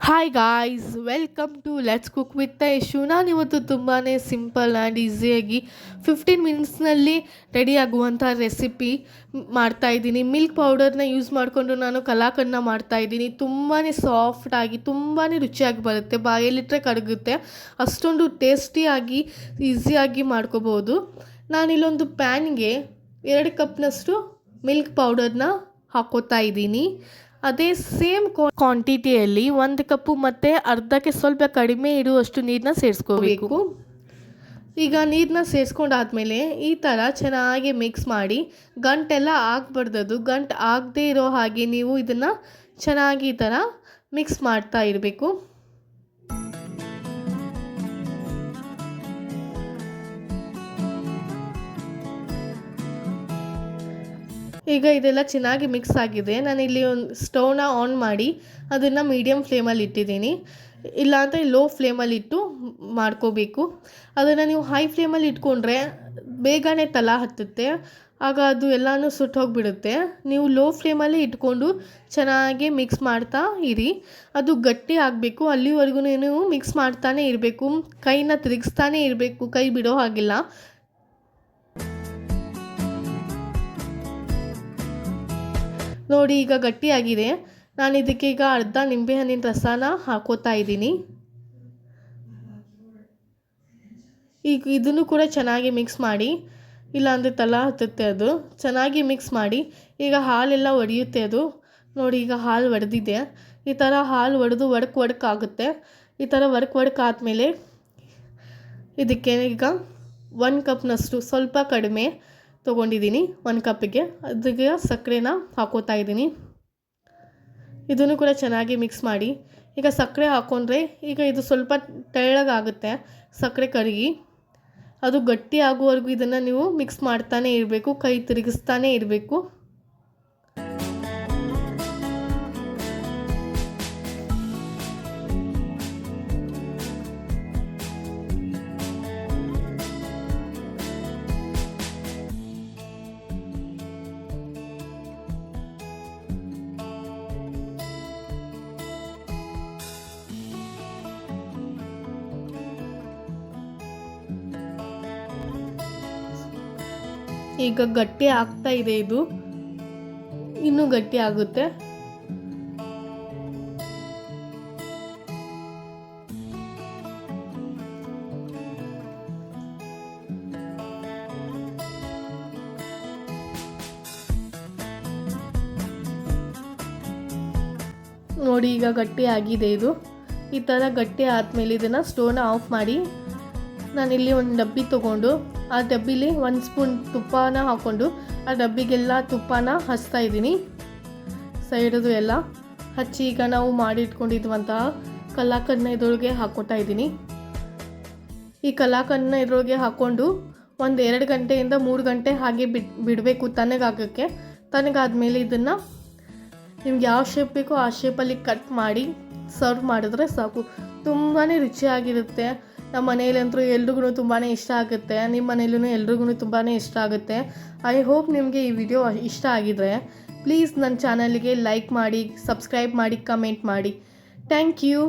Hi guys, welcome to let's cook with Yashu. ನಾನಿವತ್ತು ತುಂಬಾ simple and ಈಸಿಯಾಗಿ 15 ಮಿನಿಟ್ಸ್ನಲ್ಲಿ ರೆಡಿ ಆಗುವಂಥ ರೆಸಿಪಿ ಮಾಡ್ತಾಯಿದ್ದೀನಿ. ಮಿಲ್ಕ್ ಪೌಡರ್ನ ಯೂಸ್ ಮಾಡಿಕೊಂಡು ನಾನು ಕಲಾಕಂಡನ್ನ ಮಾಡ್ತಾಯಿದ್ದೀನಿ. ತುಂಬಾ ಸಾಫ್ಟಾಗಿ ತುಂಬಾ ರುಚಿಯಾಗಿ ಬರುತ್ತೆ, ಬಾಯಲ್ಲಿಟ್ಟರೆ ಕರಗುತ್ತೆ, ಅಷ್ಟೊಂದು ಟೇಸ್ಟಿಯಾಗಿ ಈಸಿಯಾಗಿ ಮಾಡ್ಕೋಬೋದು. ನಾನಿಲ್ಲೊಂದು ಪ್ಯಾನ್ಗೆ 2 ಕಪ್ನಷ್ಟು ಮಿಲ್ಕ್ ಪೌಡರ್ನ ಹಾಕೋತಾ ಇದ್ದೀನಿ. ಅದೇ ಸೇಮ್ ಕ್ವಾಂಟಿಟಿಯಲ್ಲಿ 1 ಕಪ್ಪು ಮತ್ತು ಅರ್ಧಕ್ಕೆ ಸ್ವಲ್ಪ ಕಡಿಮೆ ಇರುವಷ್ಟು ನೀರನ್ನ ಸೇರಿಸ್ಕೋಬೇಕು. ಈಗ ನೀರನ್ನ ಸೇರಿಸ್ಕೊಂಡಾದ್ಮೇಲೆ ಈ ಥರ ಚೆನ್ನಾಗಿ ಮಿಕ್ಸ್ ಮಾಡಿ, ಗಂಟೆಲ್ಲ ಆಗಬಾರ್ದದು. ಗಂಟು ಆಗದೇ ಇರೋ ಹಾಗೆ ನೀವು ಇದನ್ನು ಚೆನ್ನಾಗಿ ಈ ಥರ ಮಿಕ್ಸ್ ಮಾಡ್ತಾ ಇರಬೇಕು. ಈಗ ಇದೆಲ್ಲ ಚೆನ್ನಾಗಿ ಮಿಕ್ಸ್ ಆಗಿದೆ. ನಾನಿಲ್ಲಿ ಒಂದು ಸ್ಟವ್ನ ಆನ್ ಮಾಡಿ ಅದನ್ನು ಮೀಡಿಯಮ್ ಫ್ಲೇಮಲ್ಲಿ ಇಟ್ಟಿದ್ದೀನಿ. ಇಲ್ಲಾಂದರೆ ಲೋ ಫ್ಲೇಮಲ್ಲಿ ಇಟ್ಟು ಮಾಡ್ಕೋಬೇಕು. ಅದನ್ನು ನೀವು ಹೈ ಫ್ಲೇಮಲ್ಲಿ ಇಟ್ಕೊಂಡ್ರೆ ಬೇಗನೆ ತಳ ಹತ್ತುತ್ತೆ, ಆಗ ಅದು ಎಲ್ಲನೂ ಸುಟ್ಟೋಗಿಬಿಡುತ್ತೆ. ನೀವು ಲೋ ಫ್ಲೇಮಲ್ಲಿ ಇಟ್ಕೊಂಡು ಚೆನ್ನಾಗಿ ಮಿಕ್ಸ್ ಮಾಡ್ತಾ ಇರಿ. ಅದು ಗಟ್ಟಿ ಆಗಬೇಕು, ಅಲ್ಲಿವರೆಗೂ ನೀವು ಮಿಕ್ಸ್ ಮಾಡ್ತಾನೆ ಇರಬೇಕು. ಕೈನ ತಿರುಗಿಸ್ತಾನೆ ಇರಬೇಕು, ಕೈ ಬಿಡೋ ಹಾಗಿಲ್ಲ. ನೋಡಿ, ಈಗ ಗಟ್ಟಿಯಾಗಿದೆ. ನಾನು ಇದಕ್ಕೆ ಈಗ ಅರ್ಧ ನಿಂಬೆಹಣ್ಣಿನ ರಸನ ಹಾಕೋತಾ ಇದ್ದೀನಿ. ಈಗ ಇದನ್ನು ಕೂಡ ಚೆನ್ನಾಗಿ ಮಿಕ್ಸ್ ಮಾಡಿ, ಇಲ್ಲಾಂದರೆ ತಳ ಹತ್ತುತ್ತೆ. ಅದು ಚೆನ್ನಾಗಿ ಮಿಕ್ಸ್ ಮಾಡಿ. ಈಗ ಹಾಲೆಲ್ಲ ಒಡೆಯುತ್ತೆ ಅದು. ನೋಡಿ, ಈಗ ಹಾಲು ಒಡೆದಿದೆ. ಈ ಥರ ಹಾಲು ಒಡೆದು ಒಡಕ್ ಆಗುತ್ತೆ. ಈ ಥರ ಒಡಕ್ ಆದಮೇಲೆ ಇದಕ್ಕೆ ಈಗ 1 ಕಪ್ನಷ್ಟು ಸ್ವಲ್ಪ ಕಡಿಮೆ ತೊಗೊಂಡಿದ್ದೀನಿ. 1 ಕಪ್ಪಿಗೆ ಅದಕ್ಕೆ ಸಕ್ಕರೆನ ಹಾಕೋತಾ ಇದ್ದೀನಿ. ಇದನ್ನು ಕೂಡ ಚೆನ್ನಾಗಿ ಮಿಕ್ಸ್ ಮಾಡಿ. ಈಗ ಸಕ್ಕರೆ ಹಾಕ್ಕೊಂಡ್ರೆ ಈಗ ಇದು ಸ್ವಲ್ಪ ತೆಳ್ಳಗಾಗುತ್ತೆ. ಸಕ್ಕರೆ ಕರಗಿ ಅದು ಗಟ್ಟಿ ಆಗುವವರೆಗೂ ಇದನ್ನು ನೀವು ಮಿಕ್ಸ್ ಮಾಡ್ತಾನೆ ಇರಬೇಕು, ಕೈ ತಿರುಗಿಸ್ತಾನೆ ಇರಬೇಕು. ಈಗ ಗಟ್ಟಿ ಆಗ್ತಾ ಇದೆ. ಇದು ಇನ್ನೂ ಗಟ್ಟಿ ಆಗುತ್ತೆ. ನೋಡಿ, ಈಗ ಗಟ್ಟಿ ಆಗಿದೆ. ಇದು ಈ ಥರ ಗಟ್ಟಿ ಆದಮೇಲೆ ಇದನ್ನು ಸ್ಟವ್ನ ಆಫ್ ಮಾಡಿ, ನಾನಿಲ್ಲಿ ಒಂದು ಡಬ್ಬಿ ತೊಗೊಂಡು ಆ ಡಬ್ಬಿಲಿ 1 ಸ್ಪೂನ್ ತುಪ್ಪನ ಹಾಕ್ಕೊಂಡು ಆ ಡಬ್ಬಿಗೆಲ್ಲ ತುಪ್ಪನ ಹಚ್ತಾ ಇದ್ದೀನಿ. ಸೈಡದು ಎಲ್ಲ ಹಚ್ಚಿ ಈಗ ನಾವು ಮಾಡಿಟ್ಕೊಂಡಿದ್ವಂತಹ ಕಲಾಕಂಡನ್ನ ಇದರೊಳಗೆ ಹಾಕ್ಕೊತಾ ಇದ್ದೀನಿ. ಈ ಕಲಾಕಂಡನ್ನ ಇದರೊಳಗೆ ಹಾಕ್ಕೊಂಡು 1-2 ಗಂಟೆಯಿಂದ 3 ಗಂಟೆ ಹಾಗೆ ಬಿಡಬೇಕು ತಣ್ಣಗಾಗೋಕ್ಕೆ. ತಣ್ಣಗಾದ್ಮೇಲೆ ಇದನ್ನು ನಿಮ್ಗೆ ಯಾವ ಶೇಪ್ ಬೇಕೋ ಆ ಶೇಪಲ್ಲಿ ಕಟ್ ಮಾಡಿ ಸರ್ವ್ ಮಾಡಿದ್ರೆ ಸಾಕು. ತುಂಬಾ ರುಚಿಯಾಗಿರುತ್ತೆ. ನಮ್ಮ ಮನೆಯಲ್ಲಂತೂ ಎಲ್ರಿಗೂ ತುಂಬಾ ಇಷ್ಟ ಆಗುತ್ತೆ. ನಿಮ್ಮ ಮನೆಯಲ್ಲೂ ಎಲ್ರಿಗೂ ತುಂಬಾ ಇಷ್ಟ ಆಗುತ್ತೆ. ಐ ಹೋಪ್ ನಿಮಗೆ ಈ ವಿಡಿಯೋ ಇಷ್ಟ ಆಗಿದರೆ ಪ್ಲೀಸ್ ನನ್ನ ಚಾನಲ್ಗೆ ಲೈಕ್ ಮಾಡಿ, ಸಬ್ಸ್ಕ್ರೈಬ್ ಮಾಡಿ, ಕಮೆಂಟ್ ಮಾಡಿ. Thank you.